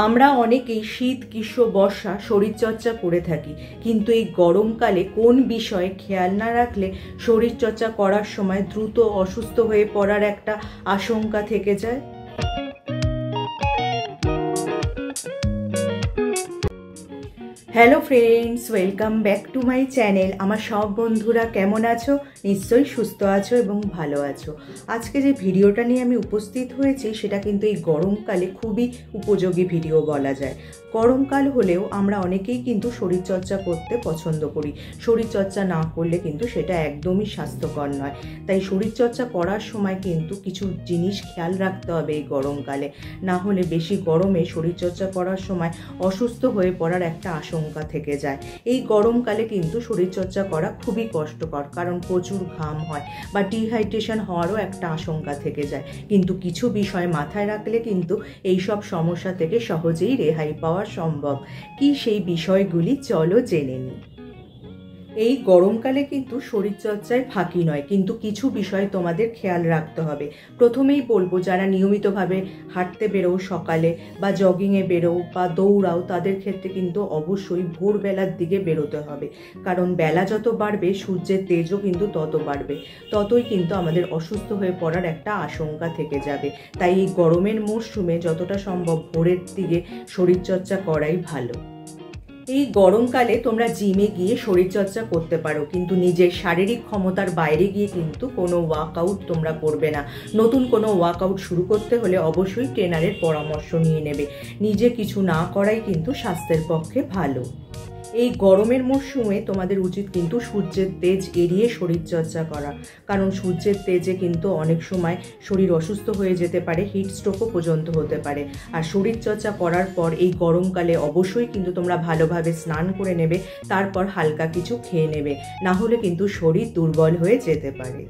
আমরা অনেকেই শীত গ্রীষ্ম বর্ষা শরীরচর্চা করে থাকি, কিন্তু এই গরমকালে কোন বিষয়ে খেয়াল না রাখলে শরীরচর্চা করার সময় দ্রুত অসুস্থ হয়ে পড়ার একটা আশঙ্কা থেকে যায়। Hello friends, welcome back to my channel. আমার সব বন্ধুরা কেমন আছো? নিশ্চয়ই সুস্থ আছো এবং ভালো আছো। আজকে যে ভিডিওটা নিয়ে আমি উপস্থিত হয়েছি সেটা কিন্তু এই গরমকালে খুবই উপযোগী ভিডিও বলা যায়। গরমকাল হলেও আমরা অনেকেই কিন্তু শরীরচর্চা করতে পছন্দ করি। শরীরচর্চা না করলে কিন্তু সেটা একদমই স্বাস্থ্যকর নয়। তাই শরীরচর্চা করার সময় কিন্তু কিছু জিনিস খেয়াল রাখতে হবে এই গরমকালে, না হলে বেশি গরমে শরীরচর্চা করার সময় অসুস্থ হয়ে পড়ার একটা আশঙ্কা থেকে যায়। এই গরমকালে কিন্তু শরীরচর্চা করা খুবই কষ্টকর, কারণ প্রচুর ঘাম হয় বা ডিহাইড্রেশন হওয়ারও একটা আশঙ্কা থেকে যায়। কিন্তু কিছু বিষয় মাথায় রাখলে কিন্তু এই সব সমস্যা থেকে সহজেই রেহাই পাওয়া সম্ভব। কি সেই বিষয়গুলি চলো জেনে নিই। এই গরমকালে কিন্তু শরীরচর্চায় ফাঁকি নয়, কিন্তু কিছু বিষয় তোমাদের খেয়াল রাখতে হবে। প্রথমেই বলবো, যারা নিয়মিতভাবে হাঁটতে বেরো সকালে বা জগিংয়ে বেরো বা দৌড়াও, তাদের ক্ষেত্রে কিন্তু অবশ্যই ভোরবেলার দিকে বেরোতে হবে। কারণ বেলা যত বাড়বে সূর্যের তেজও কিন্তু তত বাড়বে, ততই কিন্তু আমাদের অসুস্থ হয়ে পড়ার একটা আশঙ্কা থেকে যাবে। তাই এই গরমের মরশুমে যতটা সম্ভব ভোরের দিকে শরীরচর্চা করাই ভালো। এই গরমকালে তোমরা জিমে গিয়ে শরীরচর্চা করতে পারো, কিন্তু নিজের শারীরিক ক্ষমতার বাইরে গিয়ে কিন্তু কোনো ওয়ার্কআউট তোমরা করবে না। নতুন কোনো ওয়ার্কআউট শুরু করতে হলে অবশ্যই ট্রেনারের পরামর্শ নিয়ে নেবে। নিজে কিছু না করাই কিন্তু স্বাস্থ্যের পক্ষে ভালো। এই গরমের মরশুমে তোমাদের উচিত কিন্তু সূর্যের তেজ এড়িয়ে শরীরচর্চা করা, কারণ সূর্যের তেজে কিন্তু অনেক সময় শরীর অসুস্থ হয়ে যেতে পারে, হিট স্ট্রোকও পর্যন্ত হতে পারে। আর শরীরচর্চা করার পর এই গরমকালে অবশ্যই কিন্তু তোমরা ভালোভাবে স্নান করে নেবে, তারপর হালকা কিছু খেয়ে নেবে, না হলে কিন্তু শরীর দুর্বল হয়ে যেতে পারে।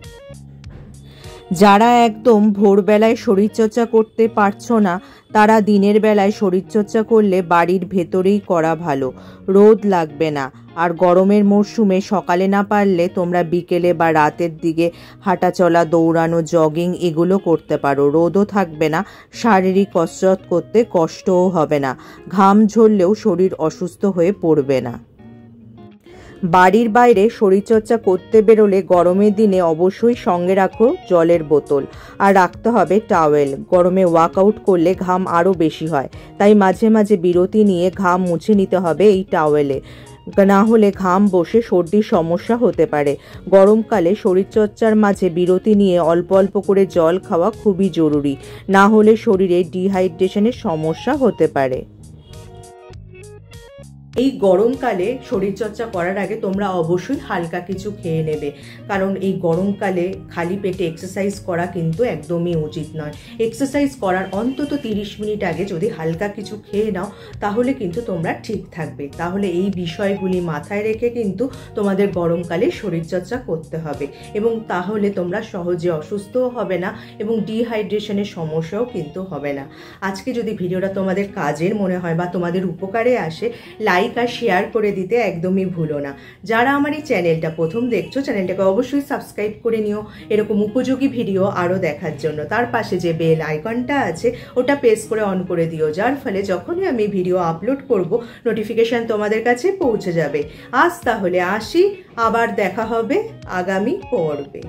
যারা একদম ভোরবেলায় শরীরচর্চা করতে পারছো না, তারা দিনের বেলায় শরীরচর্চা করলে বাড়ির ভেতরেই করা ভালো, রোদ লাগবে না। আর গরমের মরশুমে সকালে না পারলে তোমরা বিকেলে বা রাতের দিকে হাঁটাচলা, দৌড়ানো, জগিং এগুলো করতে পারো। রোদও থাকবে না, শারীরিক কসরত করতে কষ্টও হবে না, ঘাম ঝরলেও শরীর অসুস্থ হয়ে পড়বে না। বাড়ির বাইরে শরীরচর্চা করতে বেরোলে গরমের দিনে অবশ্যই সঙ্গে রাখো জলের বোতল, আর রাখতে হবে টাওয়েল। গরমে ওয়ার্কআউট করলে ঘাম আরও বেশি হয়, তাই মাঝে মাঝে বিরতি নিয়ে ঘাম মুছে নিতে হবে এই টাওয়েলে, না হলে ঘাম বসে সর্দির সমস্যা হতে পারে। গরমকালে শরীরচর্চার মাঝে বিরতি নিয়ে অল্প অল্প করে জল খাওয়া খুবই জরুরি, না হলে শরীরে ডিহাইড্রেশনের সমস্যা হতে পারে। এই গরমকালে শরীরচর্চা করার আগে তোমরা অবশ্যই হালকা কিছু খেয়ে নেবে, কারণ এই গরমকালে খালি পেটে এক্সারসাইজ করা কিন্তু একদমই উচিত নয়। এক্সারসাইজ করার অন্তত 30 মিনিট আগে যদি হালকা কিছু খেয়ে নাও, তাহলে কিন্তু তোমরা ঠিক থাকবে। তাহলে এই বিষয়গুলি মাথায় রেখে কিন্তু তোমাদের গরমকালে শরীরচর্চা করতে হবে, এবং তাহলে তোমরা সহজে অসুস্থও হবে না এবং ডিহাইড্রেশনের সমস্যাও কিন্তু হবে না। আজকে যদি ভিডিওটা তোমাদের কাজের মনে হয় বা তোমাদের উপকারে আসে, লাইক আর শেয়ার করে দিতে একদমই ভুলো না। যারা আমার এই চ্যানেলটা প্রথম দেখছো, চ্যানেলটাকে অবশ্যই সাবস্ক্রাইব করে নিও এরকম উপযোগী ভিডিও আরও দেখার জন্য। তার পাশে যে বেল আইকনটা আছে ওটা প্রেস করে অন করে দিও, যার ফলে যখনই আমি ভিডিও আপলোড করব নোটিফিকেশান তোমাদের কাছে পৌঁছে যাবে। আজ তাহলে আসি, আবার দেখা হবে আগামী পর্বে।